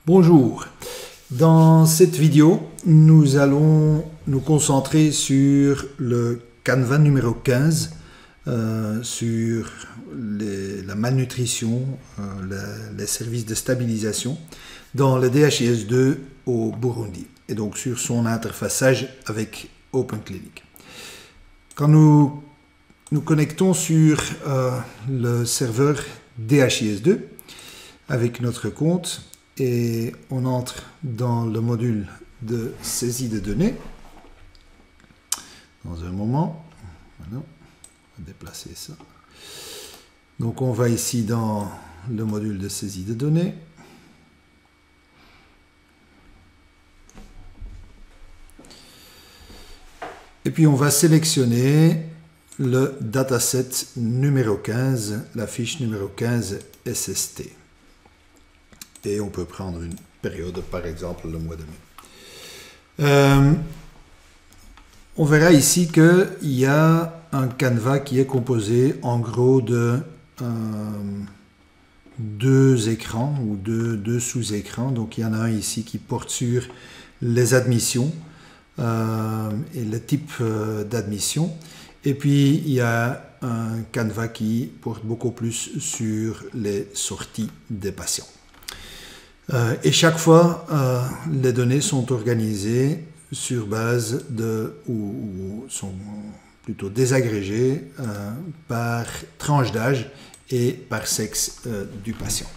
Bonjour, dans cette vidéo, nous allons nous concentrer sur le Canva numéro 15, sur la malnutrition, les services de stabilisation dans le DHIS2 au Burundi, et donc sur son interfaçage avec OpenClinic. Quand nous nous connectons sur le serveur DHIS2 avec notre compte, et on entre dans le module de saisie de données. Dans un moment, voilà, on va déplacer ça. Donc on va ici dans le module de saisie de données. Et puis on va sélectionner le dataset numéro 15, la fiche numéro 15 SST. Et on peut prendre une période, par exemple le mois de mai. On verra ici qu'il y a un Canva qui est composé en gros de deux écrans ou deux sous-écrans. Donc il y en a un ici qui porte sur les admissions et le type d'admission. Et puis il y a un Canva qui porte beaucoup plus sur les sorties des patients. Et chaque fois, les données sont organisées sur base ou sont plutôt désagrégées par tranche d'âge et par sexe du patient.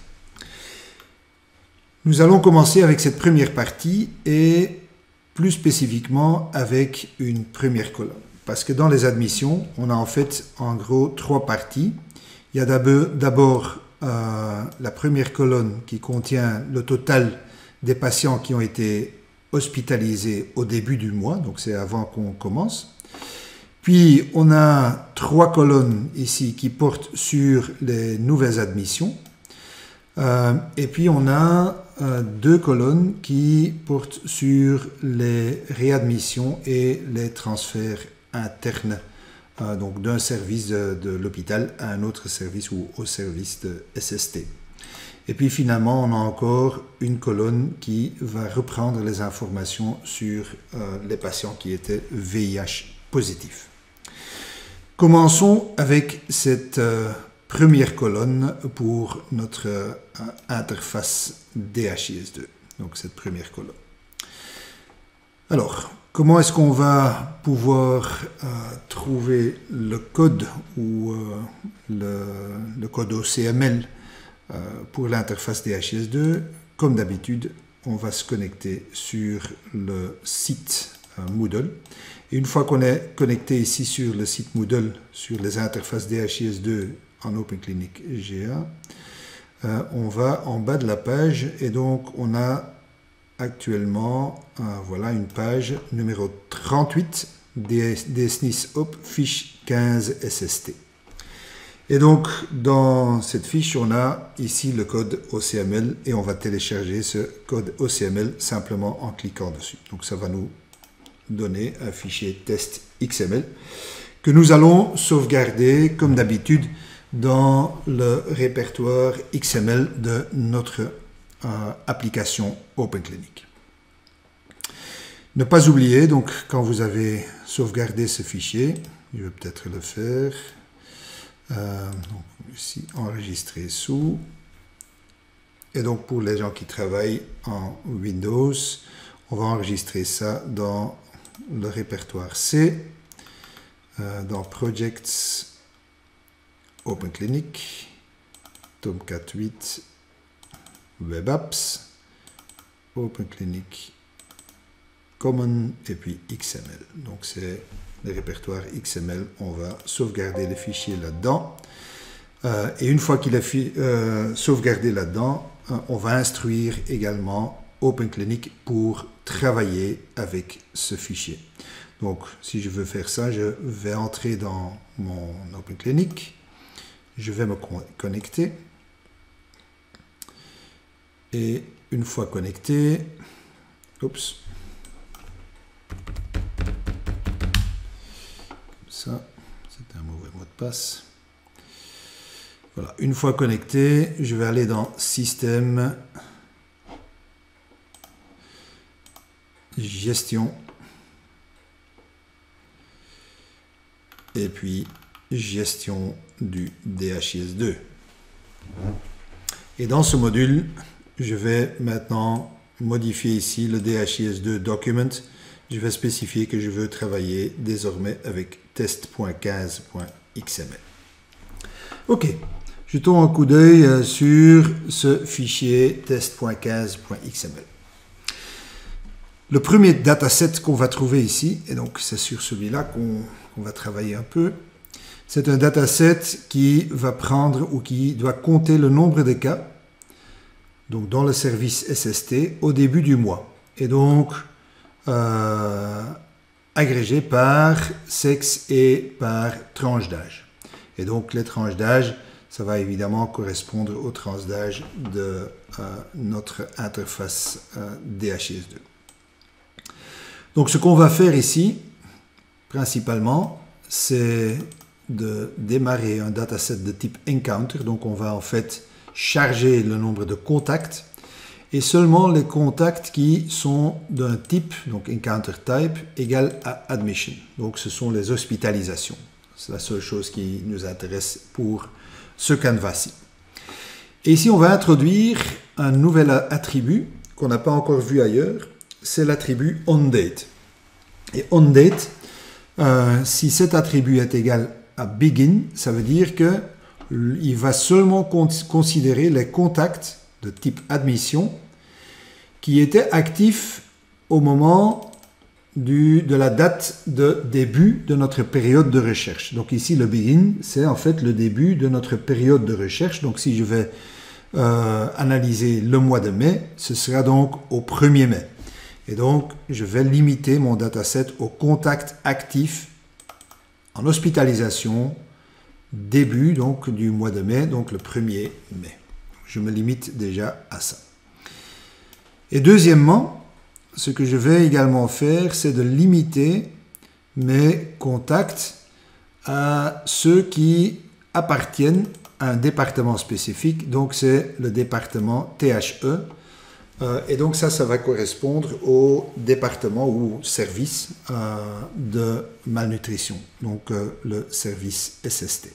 Nous allons commencer avec cette première partie et plus spécifiquement avec une première colonne. Parce que dans les admissions, on a en fait en gros trois parties. Il y a d'abord la première colonne qui contient le total des patients qui ont été hospitalisés au début du mois, donc c'est avant qu'on commence. Puis on a trois colonnes ici qui portent sur les nouvelles admissions. Et puis on a deux colonnes qui portent sur les réadmissions et les transferts internes. Donc d'un service de l'hôpital à un autre service ou au service de SST. Et puis finalement, on a encore une colonne qui va reprendre les informations sur les patients qui étaient VIH positifs. Commençons avec cette première colonne pour notre interface DHIS2. Donc cette première colonne. Alors, comment est-ce qu'on va pouvoir trouver le code ou le code OCML pour l'interface DHIS2? Comme d'habitude, on va se connecter sur le site Moodle. Et une fois qu'on est connecté ici sur le site Moodle, sur les interfaces DHIS2 en OpenClinic GA, on va en bas de la page et donc on a actuellement, voilà une page numéro 38 DSNIS Op fiche 15 SST. Et donc dans cette fiche, on a ici le code OCML et on va télécharger ce code OCML simplement en cliquant dessus. Donc ça va nous donner un fichier test XML que nous allons sauvegarder comme d'habitude dans le répertoire XML de notre application OpenClinic. Ne pas oublier, donc, quand vous avez sauvegardé ce fichier, je vais peut-être le faire, donc, ici, enregistrer sous, et donc pour les gens qui travaillent en Windows, on va enregistrer ça dans le répertoire C, dans Projects, OpenClinic, Tomcat 8, Web Apps, OpenClinic, Common et puis XML. Donc c'est le répertoire XML, on va sauvegarder les fichiers là-dedans. Et une fois qu'il est sauvegardé là-dedans, on va instruire également OpenClinic pour travailler avec ce fichier. Donc si je veux faire ça, je vais entrer dans mon OpenClinic, je vais me connecter. Et une fois connecté, oups, comme ça, c'est un mauvais mot de passe. Voilà, une fois connecté, je vais aller dans Système, gestion et puis gestion du DHIS2. Et dans ce module, je vais maintenant modifier ici le DHIS2 document. Je vais spécifier que je veux travailler désormais avec test.15.xml. Ok, jetons un coup d'œil sur ce fichier test.15.xml. Le premier dataset qu'on va trouver ici, et donc c'est sur celui-là qu'on va travailler un peu, c'est un dataset qui va prendre ou qui doit compter le nombre de cas, donc dans le service SST, au début du mois. Et donc, agrégé par sexe et par tranche d'âge. Et donc, les tranches d'âge, ça va évidemment correspondre aux tranches d'âge de notre interface DHIS2. Donc, ce qu'on va faire ici, principalement, c'est de démarrer un dataset de type encounter. Donc, on va en fait charger le nombre de contacts et seulement les contacts qui sont d'un type, donc encounter type, égal à admission. Donc, ce sont les hospitalisations. C'est la seule chose qui nous intéresse pour ce canevas-ci. Et ici, on va introduire un nouvel attribut qu'on n'a pas encore vu ailleurs. C'est l'attribut onDate. Et onDate, si cet attribut est égal à begin, ça veut dire qu'il va seulement considérer les contacts de type admission qui étaient actifs au moment de la date de début de notre période de recherche. Donc ici, le begin, c'est en fait le début de notre période de recherche. Donc si je vais analyser le mois de mai, ce sera donc au 1er mai. Et donc, je vais limiter mon dataset aux contacts actifs en hospitalisation début donc, du mois de mai, donc le 1er mai. Je me limite déjà à ça. Et deuxièmement, ce que je vais également faire, c'est de limiter mes contacts à ceux qui appartiennent à un département spécifique. Donc, c'est le département THE. Et donc ça va correspondre au département ou service de malnutrition, donc le service SST.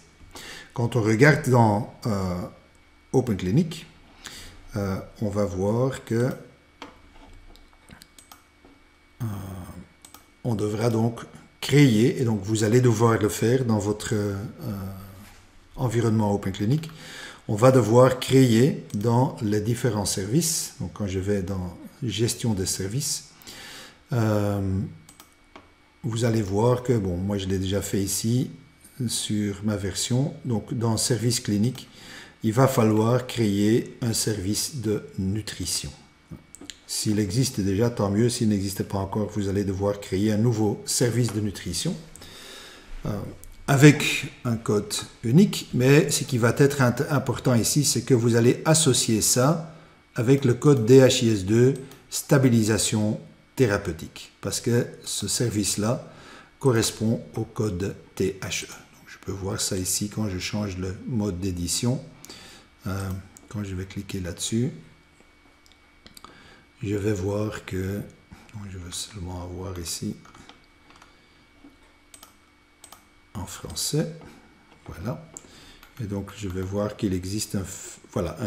Quand on regarde dans Open Clinic, on va voir que on devra donc créer, et donc vous allez devoir le faire dans votre environnement Open Clinic. On va devoir créer dans les différents services, donc quand je vais dans gestion des services, vous allez voir que, bon, moi je l'ai déjà fait ici sur ma version, donc dans service clinique, il va falloir créer un service de nutrition. S'il existe déjà, tant mieux. S'il n'existe pas encore, vous allez devoir créer un nouveau service de nutrition. Avec un code unique, mais ce qui va être important ici, c'est que vous allez associer ça avec le code DHIS2 stabilisation thérapeutique, parce que ce service-là correspond au code THE. Donc, je peux voir ça ici quand je change le mode d'édition. Quand je vais cliquer là-dessus, je vais voir que, je vais seulement avoir ici en français, voilà, et donc je vais voir qu'il existe un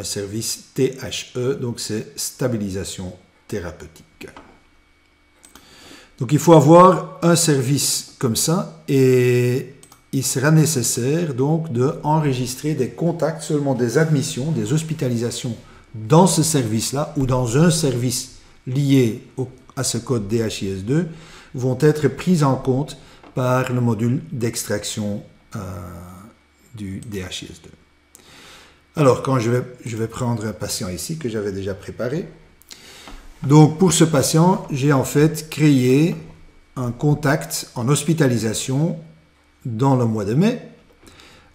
service THE, donc c'est stabilisation thérapeutique. Donc il faut avoir un service comme ça, et il sera nécessaire donc d'enregistrer des contacts, seulement des admissions, des hospitalisations dans ce service-là, ou dans un service lié à ce code DHIS2, vont être prises en compte par le module d'extraction du DHIS2. Alors, quand je vais prendre un patient ici que j'avais déjà préparé. Donc, pour ce patient, j'ai en fait créé un contact en hospitalisation dans le mois de mai,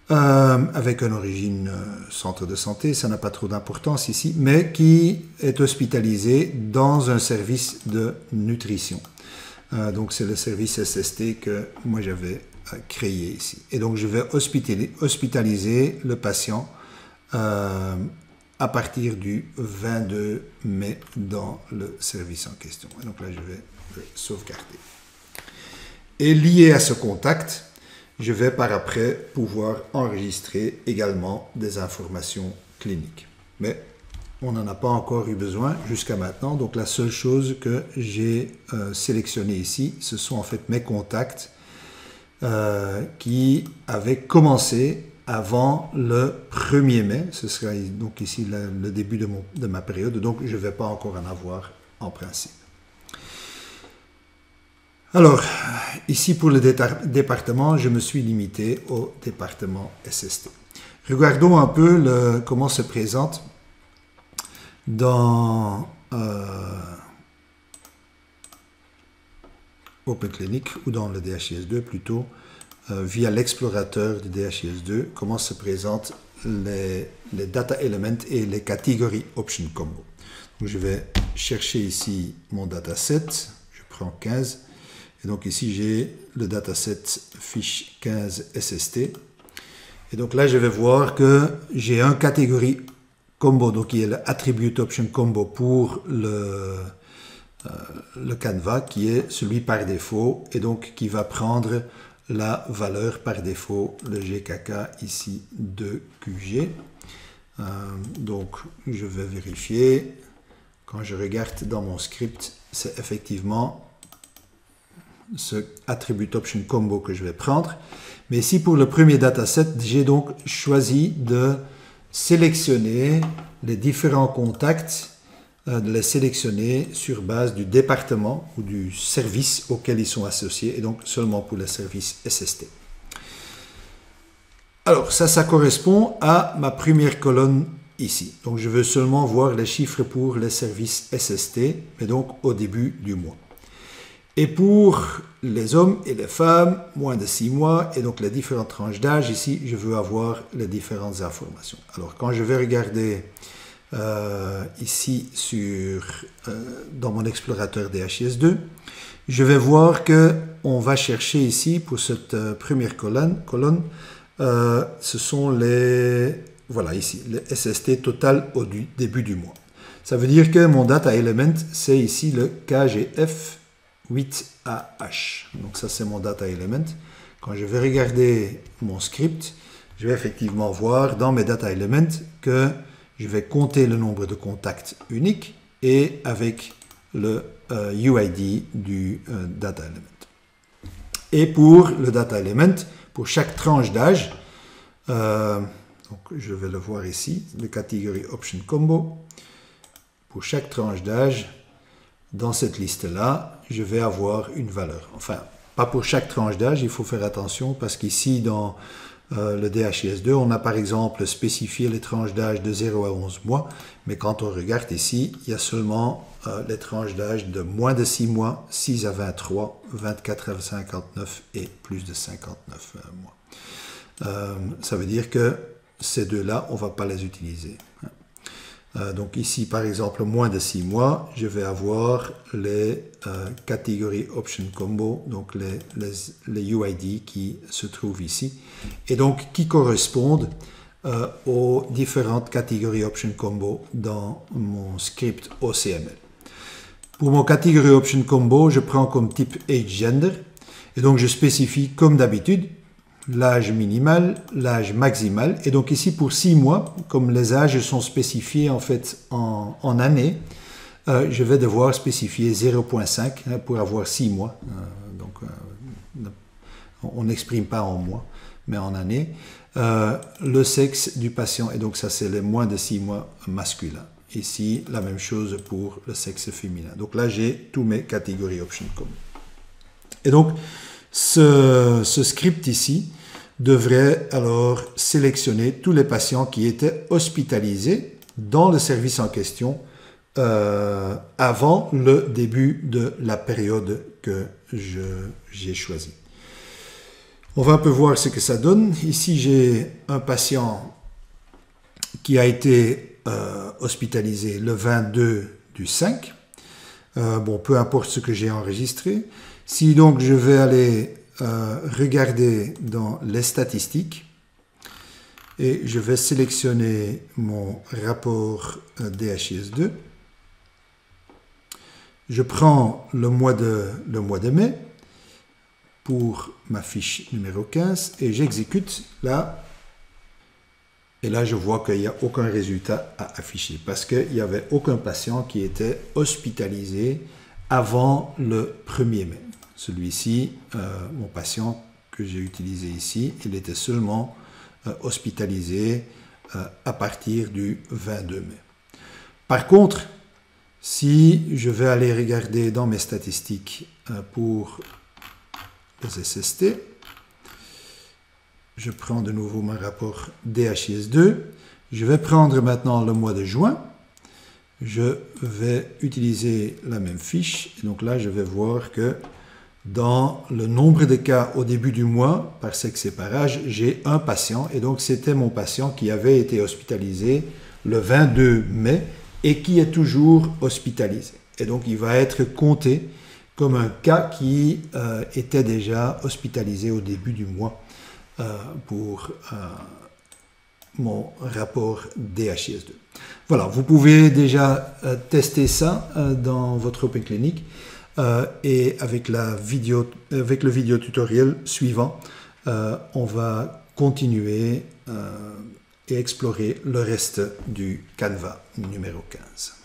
avec une origine centre de santé, ça n'a pas trop d'importance ici, mais qui est hospitalisé dans un service de nutrition. Donc, c'est le service SST que moi j'avais créé ici. Et donc, je vais hospitaliser le patient à à partir du 22 mai dans le service en question. Et donc là, je vais le sauvegarder. Et lié à ce contact, je vais par après pouvoir enregistrer également des informations cliniques. Mais on n'en a pas encore eu besoin jusqu'à maintenant. Donc la seule chose que j'ai sélectionnée ici, ce sont en fait mes contacts qui avaient commencé avant le 1er mai. Ce sera donc ici le début de ma période. Donc je ne vais pas encore en avoir en principe. Alors, ici pour le département, je me suis limité au département SST. Regardons un peu comment se présente dans OpenClinic ou dans le DHIS2 plutôt, via l'explorateur du DHIS2, comment se présentent les data elements et les catégories option combo. Donc, je vais chercher ici mon dataset, je prends 15. Et donc ici, j'ai le dataset fiche 15 SST. Et donc là, je vais voir que j'ai un catégorie combo, donc qui est l'attribute option combo pour le Canva, qui est celui par défaut, et donc qui va prendre la valeur par défaut, le GKK ici de QG. Donc je vais vérifier. Quand je regarde dans mon script, c'est effectivement ce attribute option combo que je vais prendre. Mais ici, pour le premier dataset, j'ai donc choisi de sélectionner les différents contacts, de les sélectionner sur base du département ou du service auquel ils sont associés, et donc seulement pour le service SST. Alors, ça correspond à ma première colonne ici. Donc, je veux seulement voir les chiffres pour les services SST, mais donc au début du mois. Et pour les hommes et les femmes, moins de 6 mois, et donc les différentes tranches d'âge, ici, je veux avoir les différentes informations. Alors, quand je vais regarder ici dans mon explorateur DHIS2, je vais voir qu'on va chercher ici, pour cette première colonne, ce sont voilà ici, les SST total au début du mois. Ça veut dire que mon data element, c'est ici le KGF 8AH. Donc ça, c'est mon data element. Quand je vais regarder mon script, je vais effectivement voir dans mes data elements que je vais compter le nombre de contacts uniques et avec le UID du data element. Et pour le data element, pour chaque tranche d'âge, donc je vais le voir ici, le catégorie option combo, pour chaque tranche d'âge, dans cette liste-là, je vais avoir une valeur. Enfin, pas pour chaque tranche d'âge, il faut faire attention parce qu'ici, dans le DHIS2, on a par exemple spécifié les tranches d'âge de 0 à 11 mois, mais quand on regarde ici, il y a seulement les tranches d'âge de moins de 6 mois, 6 à 23, 24 à 59 et plus de 59 mois. Ça veut dire que ces deux-là, on ne va pas les utiliser. Donc ici, par exemple, moins de 6 mois, je vais avoir les catégories option combo, donc les UID qui se trouvent ici, et donc qui correspondent aux différentes catégories option combo dans mon script OCML. Pour mon catégorie option combo, je prends comme type age gender, et donc je spécifie comme d'habitude l'âge minimal, l'âge maximal, et donc ici pour 6 mois, comme les âges sont spécifiés en fait en années, je vais devoir spécifier 0.5 pour avoir 6 mois. Donc on n'exprime pas en mois, mais en années. Le sexe du patient, et donc ça c'est les moins de 6 mois masculins. Ici, la même chose pour le sexe féminin. Donc là, j'ai tous mes catégories option combo. Et donc, ce script ici devrait alors sélectionner tous les patients qui étaient hospitalisés dans le service en question avant le début de la période que j'ai choisie. On va un peu voir ce que ça donne. Ici, j'ai un patient qui a été hospitalisé le 22 du 5. Bon, peu importe ce que j'ai enregistré. Si donc je vais aller regarder dans les statistiques, et je vais sélectionner mon rapport DHIS2. Je prends le mois de mai pour ma fiche numéro 15 et j'exécute là. Et là, je vois qu'il n'y a aucun résultat à afficher parce qu'il n'y avait aucun patient qui était hospitalisé avant le 1er mai. Celui-ci, mon patient que j'ai utilisé ici, il était seulement hospitalisé à partir du 22 mai. Par contre, si je vais aller regarder dans mes statistiques pour les SST, je prends de nouveau mon rapport DHIS2. Je vais prendre maintenant le mois de juin. Je vais utiliser la même fiche. Et donc là, je vais voir que dans le nombre de cas au début du mois, par sexe et par âge, j'ai un patient. Et donc, c'était mon patient qui avait été hospitalisé le 22 mai et qui est toujours hospitalisé. Et donc, il va être compté comme un cas qui était déjà hospitalisé au début du mois. Pour mon rapport DHIS2. Voilà, vous pouvez déjà tester ça dans votre Open Clinic et avec le vidéo tutoriel suivant, on va continuer et explorer le reste du Canva numéro 15.